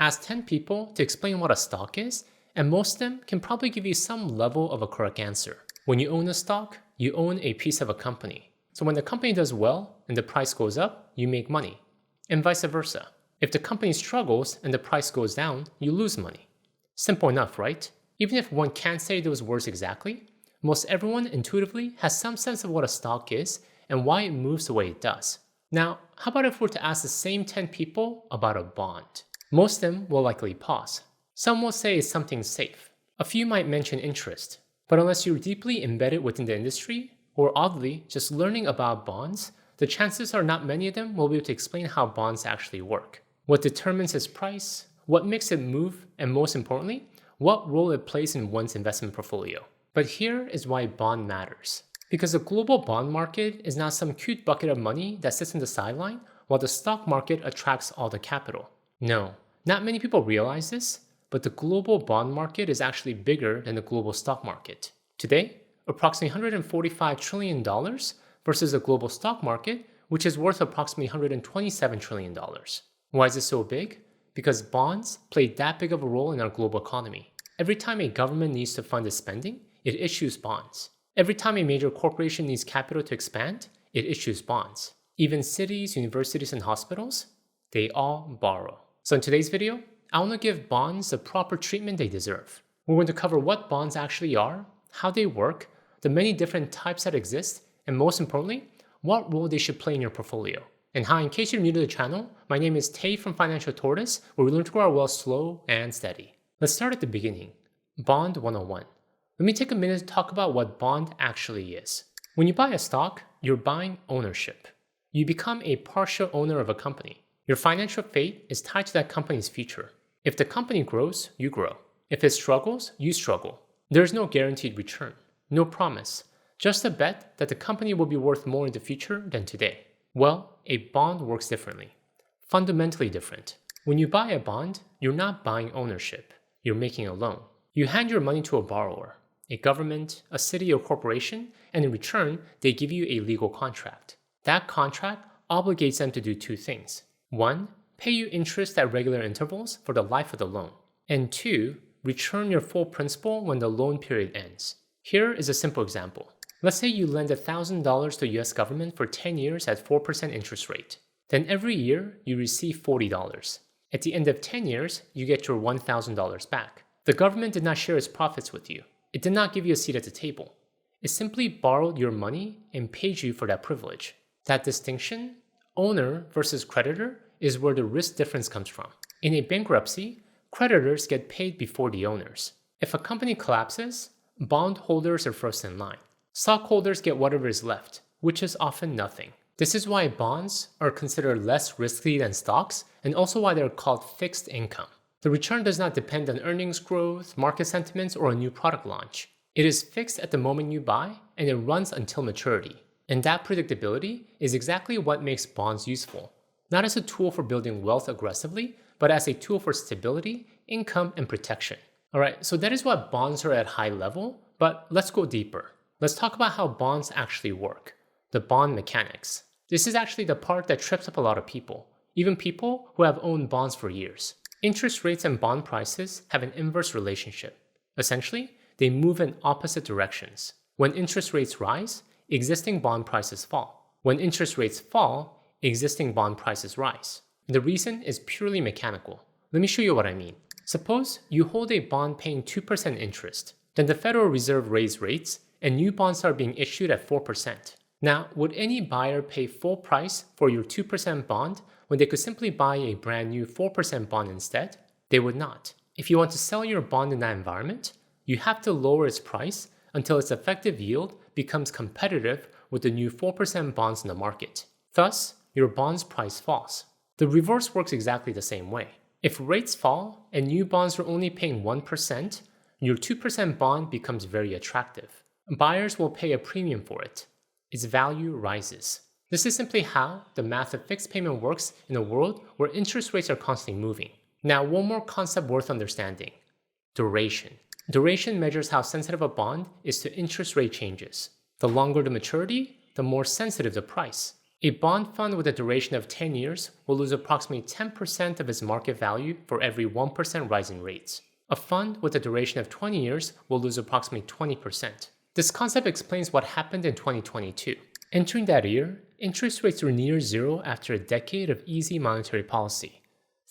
Ask 10 people to explain what a stock is, and most of them can probably give you some level of a correct answer. When you own a stock, you own a piece of a company. So when the company does well and the price goes up, you make money. And vice versa. If the company struggles and the price goes down, you lose money. Simple enough, right? Even if one can't say those words exactly, most everyone intuitively has some sense of what a stock is and why it moves the way it does. Now, how about if we're to ask the same 10 people about a bond? Most of them will likely pause. Some will say it's something safe. A few might mention interest. But unless you're deeply embedded within the industry, or oddly, just learning about bonds, the chances are not many of them will be able to explain how bonds actually work. What determines its price, what makes it move, and most importantly, what role it plays in one's investment portfolio. But here is why bond matters. Because the global bond market is not some cute bucket of money that sits on the sideline while the stock market attracts all the capital. No, not many people realize this, but the global bond market is actually bigger than the global stock market. Today, approximately $145 trillion versus the global stock market, which is worth approximately $127 trillion. Why is it so big? Because bonds play that big of a role in our global economy. Every time a government needs to fund its spending, it issues bonds. Every time a major corporation needs capital to expand, it issues bonds. Even cities, universities, and hospitals, they all borrow. So in today's video, I want to give bonds the proper treatment they deserve. We're going to cover what bonds actually are, how they work, the many different types that exist, and most importantly, what role they should play in your portfolio. And hi, in case you're new to the channel, my name is Tay from Financial Tortoise, where we learn to grow our wealth slow and steady. Let's start at the beginning. Bond 101. Let me take a minute to talk about what bond actually is. When you buy a stock, you're buying ownership. You become a partial owner of a company. Your financial fate is tied to that company's future. If the company grows, you grow. If it struggles, you struggle. There's no guaranteed return, no promise, just a bet that the company will be worth more in the future than today. Well, a bond works differently. Fundamentally different. When you buy a bond, you're not buying ownership. You're making a loan. You hand your money to a borrower, a government, a city, or corporation, and in return, they give you a legal contract. That contract obligates them to do two things. One, pay you interest at regular intervals for the life of the loan. And two, return your full principal when the loan period ends. Here is a simple example. Let's say you lend $1,000 to the US government for 10 years at 4% interest rate. Then every year, you receive $40. At the end of 10 years, you get your $1,000 back. The government did not share its profits with you. It did not give you a seat at the table. It simply borrowed your money and paid you for that privilege. That distinction, owner versus creditor, is where the risk difference comes from. In a bankruptcy, creditors get paid before the owners. If a company collapses, bondholders are first in line. Stockholders get whatever is left, which is often nothing. This is why bonds are considered less risky than stocks, and also why they're called fixed income. The return does not depend on earnings growth, market sentiments, or a new product launch. It is fixed at the moment you buy, and it runs until maturity. And that predictability is exactly what makes bonds useful. Not as a tool for building wealth aggressively, but as a tool for stability, income, and protection. Alright, so that is what bonds are at high level, but let's go deeper. Let's talk about how bonds actually work. The bond mechanics. This is actually the part that trips up a lot of people, even people who have owned bonds for years. Interest rates and bond prices have an inverse relationship. Essentially, they move in opposite directions. When interest rates rise, existing bond prices fall. When interest rates fall, existing bond prices rise. The reason is purely mechanical. Let me show you what I mean. Suppose you hold a bond paying 2% interest. Then the Federal Reserve raised rates and new bonds are being issued at 4%. Now, would any buyer pay full price for your 2% bond when they could simply buy a brand new 4% bond instead? They would not. If you want to sell your bond in that environment, you have to lower its price until its effective yield becomes competitive with the new 4% bonds in the market. Thus, your bond's price falls. The reverse works exactly the same way. If rates fall and new bonds are only paying 1%, your 2% bond becomes very attractive. Buyers will pay a premium for it. Its value rises. This is simply how the math of fixed payment works in a world where interest rates are constantly moving. Now, one more concept worth understanding. Duration. Duration measures how sensitive a bond is to interest rate changes. The longer the maturity, the more sensitive the price. A bond fund with a duration of 10 years will lose approximately 10% of its market value for every 1% rise in rates. A fund with a duration of 20 years will lose approximately 20%. This concept explains what happened in 2022. Entering that year, interest rates were near zero after a decade of easy monetary policy.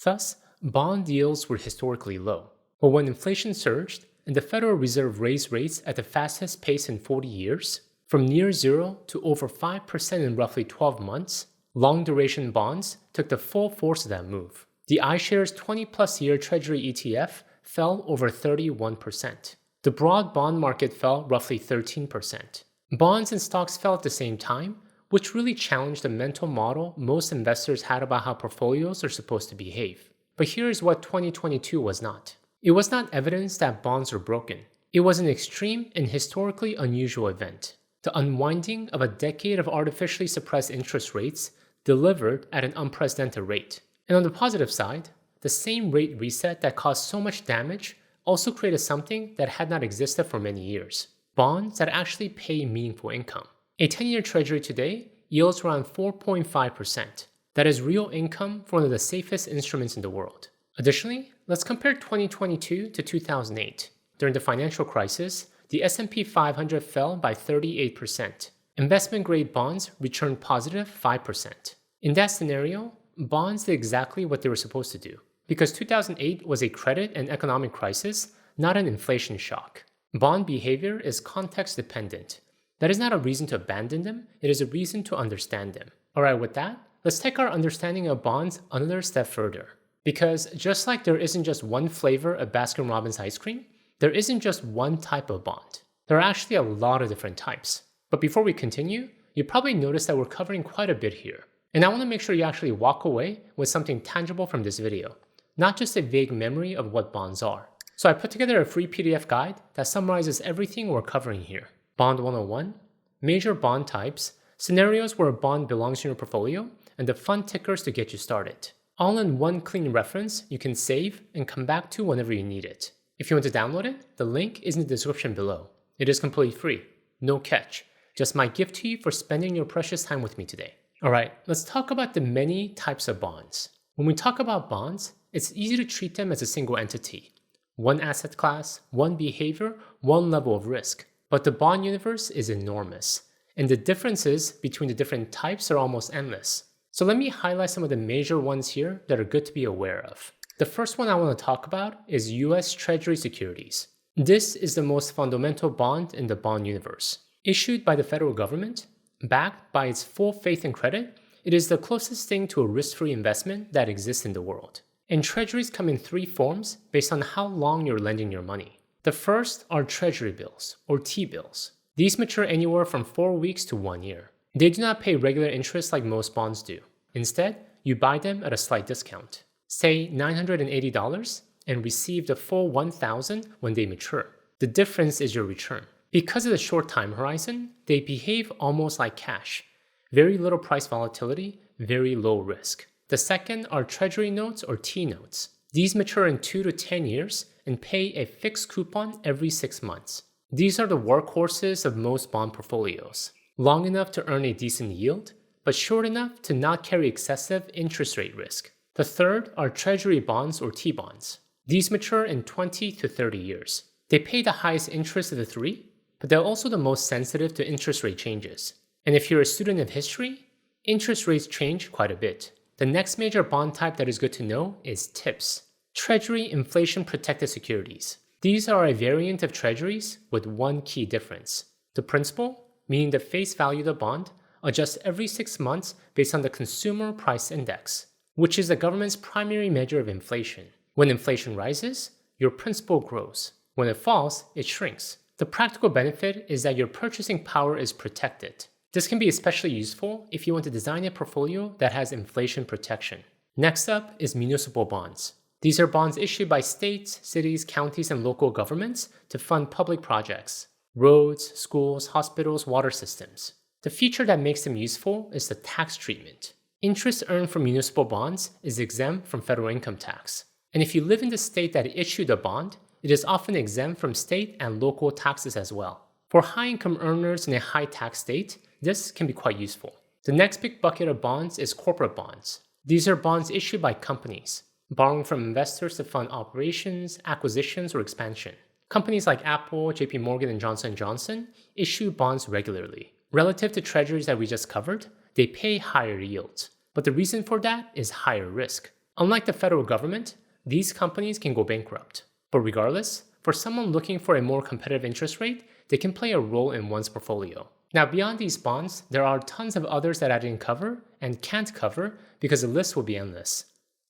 Thus, bond yields were historically low. But when inflation surged and the Federal Reserve raised rates at the fastest pace in 40 years, from near zero to over 5% in roughly 12 months, long-duration bonds took the full force of that move. The iShares 20-plus year Treasury ETF fell over 31%. The broad bond market fell roughly 13%. Bonds and stocks fell at the same time, which really challenged the mental model most investors had about how portfolios are supposed to behave. But here's what 2022 was not. It was not evidence that bonds were broken. It was an extreme and historically unusual event. The unwinding of a decade of artificially suppressed interest rates delivered at an unprecedented rate. And on the positive side, the same rate reset that caused so much damage also created something that had not existed for many years. Bonds that actually pay meaningful income. A 10-year treasury today yields around 4.5%. That is real income for one of the safest instruments in the world. Additionally, let's compare 2022 to 2008. During the financial crisis, the S&P 500 fell by 38%. Investment-grade bonds returned positive 5%. In that scenario, bonds did exactly what they were supposed to do. Because 2008 was a credit and economic crisis, not an inflation shock. Bond behavior is context-dependent. That is not a reason to abandon them, it is a reason to understand them. Alright, with that, let's take our understanding of bonds another step further. Because just like there isn't just one flavor of Baskin-Robbins ice cream, there isn't just one type of bond. There are actually a lot of different types. But before we continue, you probably noticed that we're covering quite a bit here. And I want to make sure you actually walk away with something tangible from this video, not just a vague memory of what bonds are. So I put together a free PDF guide that summarizes everything we're covering here. Bond 101, major bond types, scenarios where a bond belongs in your portfolio, and the fun tickers to get you started. All in one clean reference you can save and come back to whenever you need it. If you want to download it, the link is in the description below. It is completely free, no catch, just my gift to you for spending your precious time with me today. Alright, let's talk about the many types of bonds. When we talk about bonds, it's easy to treat them as a single entity. One asset class, one behavior, one level of risk. But the bond universe is enormous, and the differences between the different types are almost endless. So let me highlight some of the major ones here that are good to be aware of. The first one I want to talk about is US Treasury securities. This is the most fundamental bond in the bond universe. Issued by the federal government, backed by its full faith and credit, it is the closest thing to a risk-free investment that exists in the world. And treasuries come in three forms based on how long you're lending your money. The first are treasury bills, or T-bills. These mature anywhere from 4 weeks to 1 year. They do not pay regular interest like most bonds do. Instead, you buy them at a slight discount, say $980, and receive the full $1,000 when they mature. The difference is your return. Because of the short time horizon, they behave almost like cash. Very little price volatility, very low risk. The second are treasury notes or T-notes. These mature in 2 to 10 years and pay a fixed coupon every 6 months. These are the workhorses of most bond portfolios. Long enough to earn a decent yield, but short enough to not carry excessive interest rate risk. The third are treasury bonds or T-bonds. These mature in 20 to 30 years. They pay the highest interest of the three, but they're also the most sensitive to interest rate changes. And if you're a student of history, interest rates change quite a bit. The next major bond type that is good to know is TIPS, Treasury Inflation Protected Securities. These are a variant of treasuries with one key difference. The principal, meaning the face value of the bond, adjusts every 6 months based on the Consumer Price Index, which is the government's primary measure of inflation. When inflation rises, your principal grows. When it falls, it shrinks. The practical benefit is that your purchasing power is protected. This can be especially useful if you want to design a portfolio that has inflation protection. Next up is municipal bonds. These are bonds issued by states, cities, counties, and local governments to fund public projects. Roads, schools, hospitals, water systems. The feature that makes them useful is the tax treatment. Interest earned from municipal bonds is exempt from federal income tax. And if you live in the state that issued a bond, it is often exempt from state and local taxes as well. For high-income earners in a high-tax state, this can be quite useful. The next big bucket of bonds is corporate bonds. These are bonds issued by companies, borrowing from investors to fund operations, acquisitions, or expansion. Companies like Apple, JP Morgan, and Johnson & Johnson issue bonds regularly. Relative to treasuries that we just covered, they pay higher yields. But the reason for that is higher risk. Unlike the federal government, these companies can go bankrupt. But regardless, for someone looking for a more competitive interest rate, they can play a role in one's portfolio. Now, beyond these bonds, there are tons of others that I didn't cover and can't cover because the list will be endless.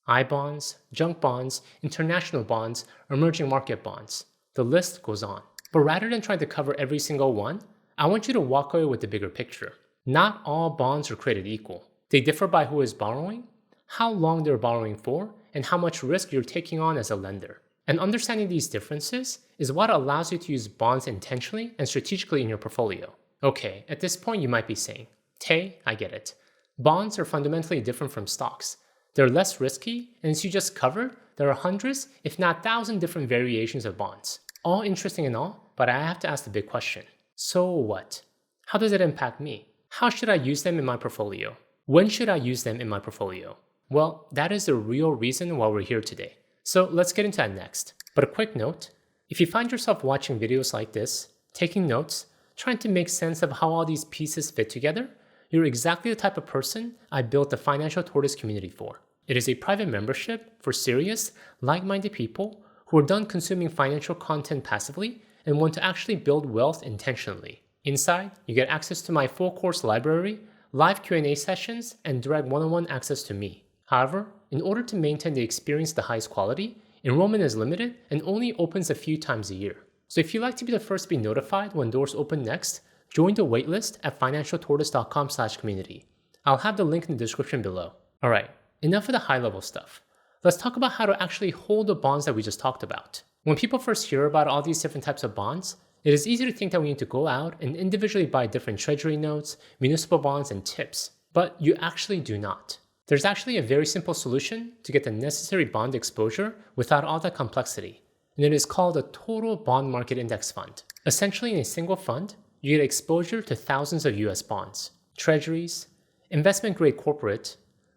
I-bonds, junk bonds, international bonds, emerging market bonds. The list goes on. But rather than trying to cover every single one, I want you to walk away with the bigger picture. Not all bonds are created equal. They differ by who is borrowing, how long they're borrowing for, and how much risk you're taking on as a lender. And understanding these differences is what allows you to use bonds intentionally and strategically in your portfolio. Okay, at this point you might be saying, Tay, I get it. Bonds are fundamentally different from stocks. They're less risky, and as you just covered, there are hundreds, if not thousands, different variations of bonds. All interesting and all, but I have to ask the big question. So what? How does it impact me? How should I use them in my portfolio? When should I use them in my portfolio? Well, that is the real reason why we're here today. So let's get into that next. But a quick note, if you find yourself watching videos like this, taking notes, trying to make sense of how all these pieces fit together, you're exactly the type of person I built the Financial Tortoise community for. It is a private membership for serious, like-minded people who are done consuming financial content passively and want to actually build wealth intentionally. Inside, you get access to my full course library, live Q&A sessions, and direct one-on-one access to me. However, in order to maintain the experience at the highest quality, enrollment is limited and only opens a few times a year. So if you'd like to be the first to be notified when doors open next, join the waitlist at financialtortoise.com/community. I'll have the link in the description below. Alright, enough of the high-level stuff. Let's talk about how to actually hold the bonds that we just talked about. When people first hear about all these different types of bonds, it is easy to think that we need to go out and individually buy different treasury notes, municipal bonds, and TIPS. But you actually do not. There's actually a very simple solution to get the necessary bond exposure without all that complexity, and it is called a total bond market index fund. Essentially, in a single fund, you get exposure to thousands of US bonds, treasuries, investment-grade corporate,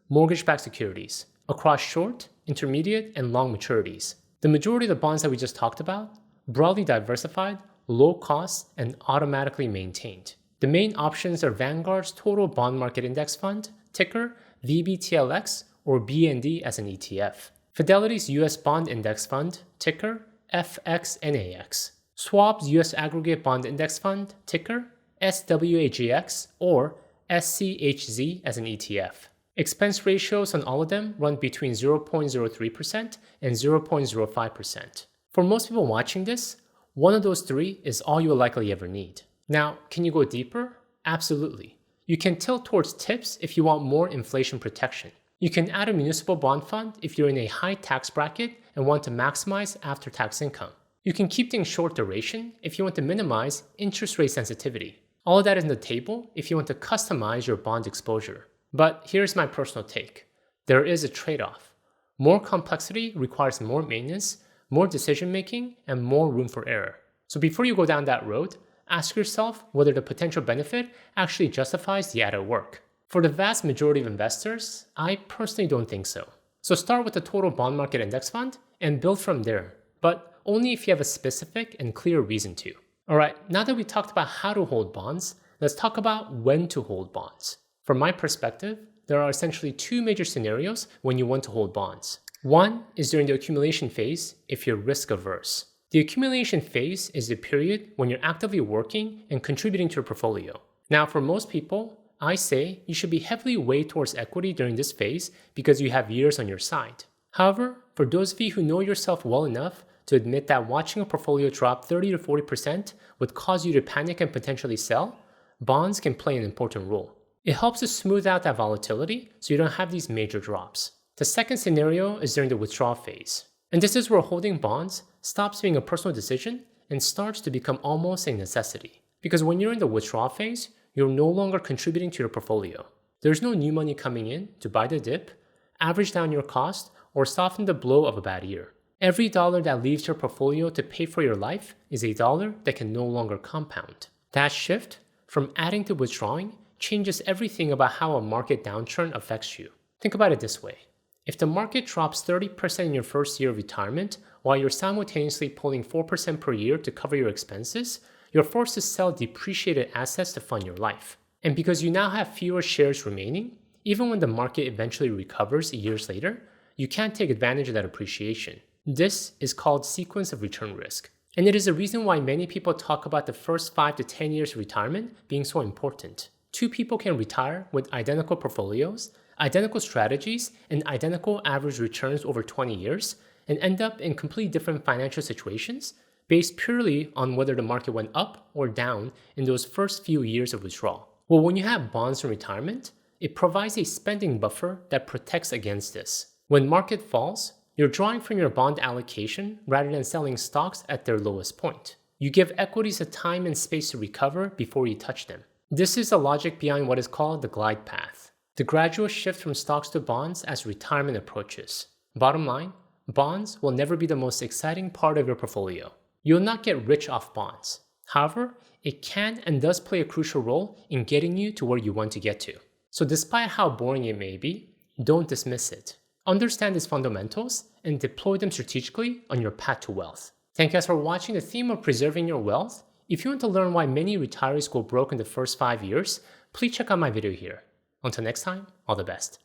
mortgage-backed securities, across short, intermediate, and long maturities. The majority of the bonds that we just talked about, broadly diversified, low cost, and automatically maintained. The main options are Vanguard's Total Bond Market Index Fund, ticker VBTLX, or BND as an ETF. Fidelity's US Bond Index Fund, ticker FXNAX. Schwab's US Aggregate Bond Index Fund, ticker SWAGX, or SCHZ as an ETF. Expense ratios on all of them run between 0.03% and 0.05%. For most people watching this, one of those three is all you will likely ever need. Now, can you go deeper? Absolutely. You can tilt towards TIPS if you want more inflation protection. You can add a municipal bond fund if you're in a high tax bracket and want to maximize after-tax income. You can keep things short duration if you want to minimize interest rate sensitivity. All of that is on the table if you want to customize your bond exposure. But here's my personal take. There is a trade-off. More complexity requires more maintenance, more decision-making, and more room for error. So before you go down that road, ask yourself whether the potential benefit actually justifies the added work. For the vast majority of investors, I personally don't think so. So start with the Total Bond Market Index Fund and build from there, but only if you have a specific and clear reason to. Alright, now that we talked about how to hold bonds, let's talk about when to hold bonds. From my perspective, there are essentially two major scenarios when you want to hold bonds. One is during the accumulation phase if you're risk averse. The accumulation phase is the period when you're actively working and contributing to your portfolio. Now, for most people, I say you should be heavily weighed towards equity during this phase because you have years on your side. However, for those of you who know yourself well enough to admit that watching a portfolio drop 30 to 40% would cause you to panic and potentially sell, bonds can play an important role. It helps to smooth out that volatility so you don't have these major drops. The second scenario is during the withdrawal phase. And this is where holding bonds stops being a personal decision and starts to become almost a necessity. Because when you're in the withdrawal phase, you're no longer contributing to your portfolio. There's no new money coming in to buy the dip, average down your cost, or soften the blow of a bad year. Every dollar that leaves your portfolio to pay for your life is a dollar that can no longer compound. That shift from adding to withdrawing changes everything about how a market downturn affects you. Think about it this way. If the market drops 30% in your first year of retirement, while you're simultaneously pulling 4% per year to cover your expenses, you're forced to sell depreciated assets to fund your life. And because you now have fewer shares remaining, even when the market eventually recovers years later, you can't take advantage of that appreciation. This is called sequence of return risk. And it is the reason why many people talk about the first 5 to 10 years of retirement being so important. Two people can retire with identical portfolios, identical strategies, and identical average returns over 20 years, and end up in completely different financial situations based purely on whether the market went up or down in those first few years of withdrawal. Well, when you have bonds in retirement, it provides a spending buffer that protects against this. When market falls, you're drawing from your bond allocation rather than selling stocks at their lowest point. You give equities the time and space to recover before you touch them. This is the logic behind what is called the glide path, the gradual shift from stocks to bonds as retirement approaches. Bottom line, bonds will never be the most exciting part of your portfolio. You'll not get rich off bonds. However, it can and does play a crucial role in getting you to where you want to get to. So despite how boring it may be, don't dismiss it. Understand its fundamentals and deploy them strategically on your path to wealth. Thank you guys for watching the theme of preserving your wealth. If you want to learn why many retirees go broke in the first 5 years, please check out my video here. Until next time, all the best.